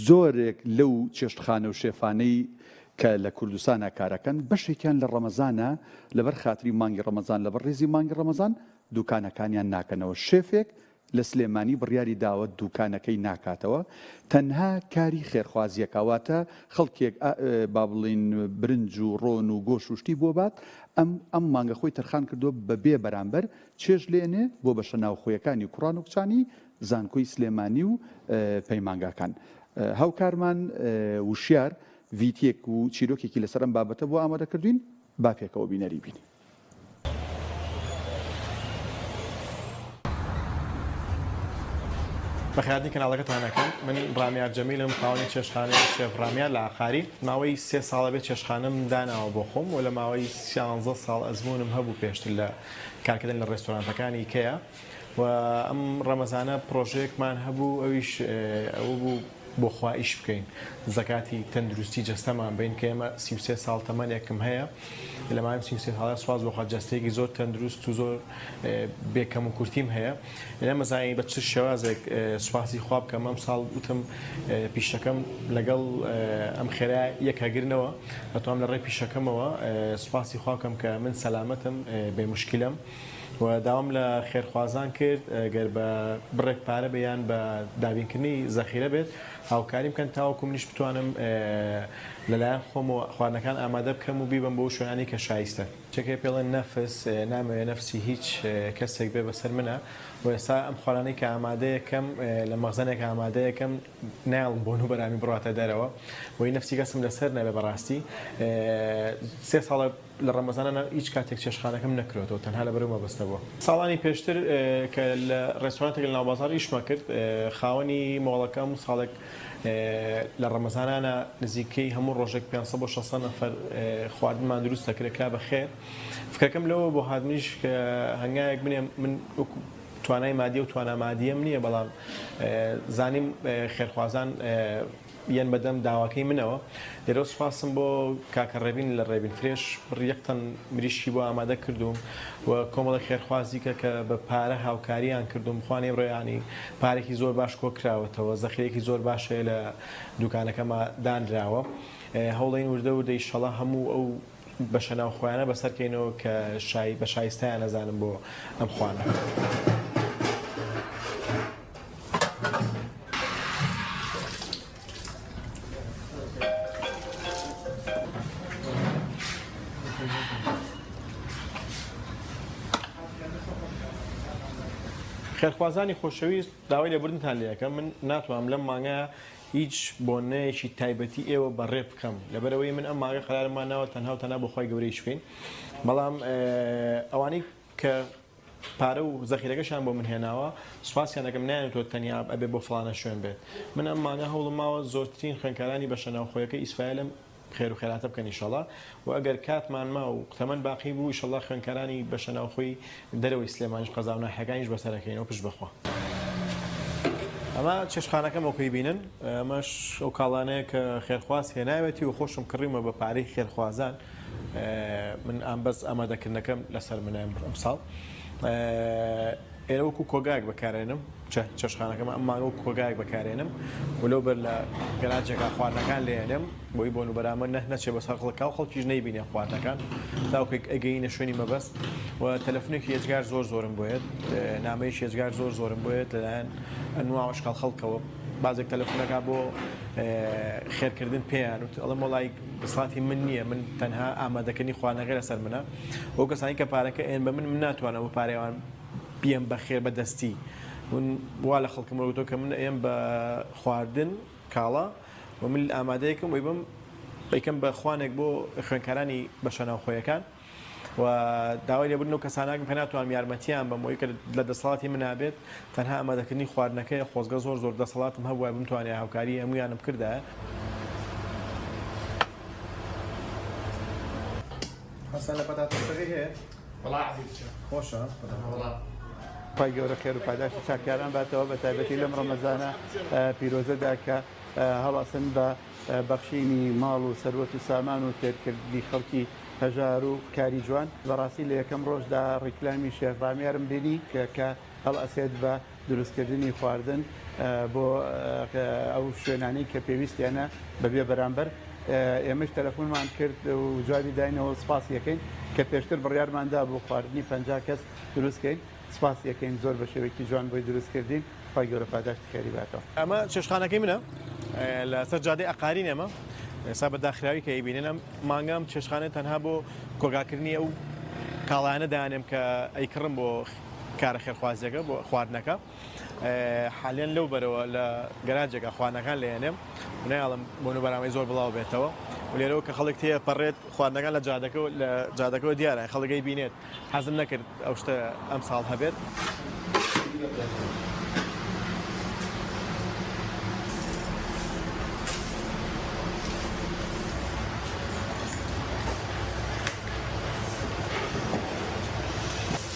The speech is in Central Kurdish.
زۆرێک لەو چێشتخانە و شێفانەی کە لە کوردستانە کارەکەن بەشێکیان لە ڕەمەزانە لەبەر خاتری مانگی ڕەمەزان لەبەر ڕێزی مانگی ڕەمەزان دوکانەکانیان ناکەنەوە. شێفێک لە سلێمانی بڕیاری داوە دوکانەکەی ناکاتەوە، تەنها کاری خێرخوازیەکەواتە خەڵکێک با بڵین برنج و ڕۆن و گۆش و شتی بۆ بات ئەم مانگە خۆی تەرخان کردو بە بێ بەرامبەر چێژ لێنێ بۆ بەشە ناوخۆیەکانی کوڕان و کچانی زانکۆی سلێمانی و پەیمانگاکان. هاوکارمان وشیار ڤیتیەک و چیرۆکێکی لەسەر ئەم بابەتە بۆ ئامادەکردوین، با پێکەوە بینەری بینی. بەخیاردنی کەناڵەکەتانەکەم من ڕامیار جەمیلم، خاوەنی چێشتخانەی شێف ڕامیار لە ئاخاری. ماوەی 3 ساڵە بێت چێشتخانەم داناوە بۆ خۆم و لە ماوەی 11 ساڵ ئەزمونم هەبوو پێشتر لە کارکردن لە ڕێستۆرانتەکانی ئیکەیە و ئەم ڕەمەزانە پرۆژەیەکمان هەبوو، ئەویش ئەوە بوو بۆ خوا ئیش بکەین، زەکاتی تەندروستی جەستەمان بین کە ئێمە 33 ساڵ تەمەنێکم هەیە، لە مایم 33 ساڵە سواز بۆخوا جەستەیەکی زۆر تەندروست و زۆر بێکەم و کورتیم هەیە. ئێمە زانی بە چ شێوازێک سواسی خوا بکەم. ئەم ساڵ وتم پیشەکەم لەگەڵ ئەم خێرا یەکەگرنەوە دەتوانم لە ڕێی پیشەکەمەوە سواسی خوا بکەم کە من سەلامەتم بێ موشکیلم و داوام لە خێرخوازان کرد گەر بە بڕێک پارە بەیان بە دابینکردنی زەخیرە بێت هاوکاریم کەن تاوەکو منیش بتوانم لەلایەن خۆم و خواردنەکان ئامادە بکەم و بیبم بۆ شوێنانی کە شایستە. چەکەی پێڵێن نەفس نامەوێت نەفسی هیچ کەسێک بێ بەسەر منە و ئێستا ئەم خۆرانەی کە ئامادەیەکەم لە مەخزنێک ئامادەیەکەم ناڵم بۆن و بەرامی بڕاتە دەرەوە وی نەفسی کەسم لەسەر نەبێ بەڕاستی. 3 ساڵە لە ڕەمەزانە هیچ کاتێک چێشتخانەکەم نەکرێتەوە، تەنها لە بەرەوە مەبەستەوە. ساڵانی پێشتر کە لە ڕێستۆرانتێک لە ناوبازار ئیشمە کرد، خاوەنی مۆڵەکەم و ساڵێک لە ڕەمەزانانە نزیکەی هەموو ڕۆژێک 500 بۆ 600 نەفەر خواردنمان دروست دەکرێت بە خێر. فکرەکەم لەوە بۆ هاتنیش کە هەنگایەک بنێ من توانای مادی و توانامادیم نییە، بەڵام زانیم خێرخوازان یان بەدەم داواکەی منەوە. لێرە سوپاسم بۆ کاکە ڕێبین لە ڕێبین فرێش یەکتەن مریشکی بۆ ئامادە کردوم و کۆمەڵی خێرخوازیکە کە بە پارە هاوکاریان کردوم، خوانێ ڕۆیانی پارێکی زۆر باش کۆ کراوەتەوە، زەخیرێکی زۆر باشەیە لە دوکانەکەمە دانراوە. هەوڵین وردە وردە ئیشەڵا هەموو ئەو بەشە ناوخۆیانە بەسەرکەینەوە کە بە شایستایان نەزانم بۆ ئەم خوانە. خێرخوازانی خۆشەویست داوای لێبوردنتان لێ یەکەم، من ناتوانم لەم مانگە هیچ بۆنەیەکی تایبەتی ئێوە بەڕێ بکەم، لەبەرەوەی من ئەم مانگە قەرارمانەوە تەنها و تەنها بۆ خۆی گەورەی شوێن، بەڵام ئەوانەی کە پارە و زەخیرەکەشان بۆ من هێناوە سوپاسیان دەکەم، نایەنێتەوە تەنیا ئەبێ بۆ فڵانە شوێن بێت. من ئەم مانگە هەوڵم ماوە زۆرترین خوێندکارانی بەشە ناوخۆیەکە ئیسفای لەم خێر و خێراتە بکەن ئیشەڵا، و ئەگەر کاتمان ما و تەمەن باقی بوو ئیشەڵا خوێندکارانی بەشە ناوخۆی دەرەوەی سلێمانیش قەزا و ناحیەکانیش بەسەرەکەینەوە پشت بەخوا. ئەمە چێشتخانەکەم ئەوکەی بینن، ئەمەش ئەو کاڵانەیە کە خێرخواز هێناوێتی و خۆشم کڕیمە بە پارەی خێرخوازان. من ئەمبەز ئامادەکردنەکەم لەسەر منە ئەم ساڵ. ئێرە وەکو کۆگایەک بەکارێنم، چێشتخانەکەم ئەم مانگە وەکو کۆگایەک بەکارێنم و لەو بەر لە گەراجێکا خواردنەکان لێنێم بۆی بۆن و بەرامە نەچێ بەسەر خەڵکا و خەڵکیش نەیبینێ خواردنەکان تاوکێک ئەگەینە شوێنی مەبەست. و تەلەفۆنێکی هێجگار زۆرم بۆیێت، نامەیەکی هێجگار زۆرم بۆیێت لەلایەن ئەنواع ئەشکال خەڵکەوە. بازێک تەلەفۆنەکە بۆ خێرکردن پێیان وت ئەڵێم وەڵی دەسەڵاتی من نییە، من تەنها ئامادەکردنی خواردنەکە لەسەر منە. ئەو کەسانی کە پارەکە ئێن بە من ناتوانم بە پارەیەوان پێم بەخێر بەدەستی. من وا لە خەڵکم ڕوتۆ کە من ئێم بە خواردن کاڵا و من ئامادەیەکم وی بم بیکەم بە خوانێک بۆ خوێندکارانی بەشە ناوخۆیەکان و داوای لێبوردن و کەساناکەم کە ناتوانم یارمەتیان بەم وی کە لە دەسەڵاتی من نابێت تەنها ئامادەکردنی خواردنەکەی خۆزگە زۆر دەسەڵاتم هەبووە بمتوانێت هاوکاری هەموویانم کردایە. حەسەن لە پەتاتۆسەکەی هەیە؟ وەڵا عەزیز خۆشە؟ وەڵا پای گەورە خێر و پاداشی چاکیاران باتەوە بە تایبەتی لەم ڕەمەزانە پیرۆزەدا کە هەڵاسن بە بەخشینی ماڵ و سەروەت و سامان و تێرکردنی خەڵکی هەژار و کاری جوان. بەڕاستی لە یەکەم ڕۆژدا ڕیکلامی شێف ڕامیارم بینی کە هەڵ ئەسێت بە دروستکردنی خواردن بۆ ئەو شوێنانەی کە پێویستیانە بەبێ بەرامبەر ئێمەش تەلەفۆنمان کرد و جوابی داینەوە سپاس یەکەین کە پێشتر بڕیارماندا بۆ خواردنی 50 کەس دروستکەین سپاس یەکەین زۆر بە شێوەیەکی جوان بۆی دروستکردین خی گەورە پاداشتی خێری باتەوە. ئەمە چێشخانەکەی منە لەسەر جادەی ئەقارین ئێمە ئێستا بە داخراوی کە ئەیبینن ئەم مانگام چێشخانە تەنها بۆ کۆگاکردنی ئەو کاڵانە دایانێم کە ئەیکڕم بۆ کارە خێرخوازیەکە بۆ خواردنەکە حالیان لەو بەرەوە لە گەراجێکە خواردنەکان لێنێم نایڵم بۆنە بەرامەی زۆر بڵاو بێتەوە و لێرەوە کە خەڵک تێ پەڕێت خواردنەکان لە جادەکەەوە دیارە خەڵگەی بینێت حەزم نەکرد ئەو شتە ئەم ساڵ هەبێت.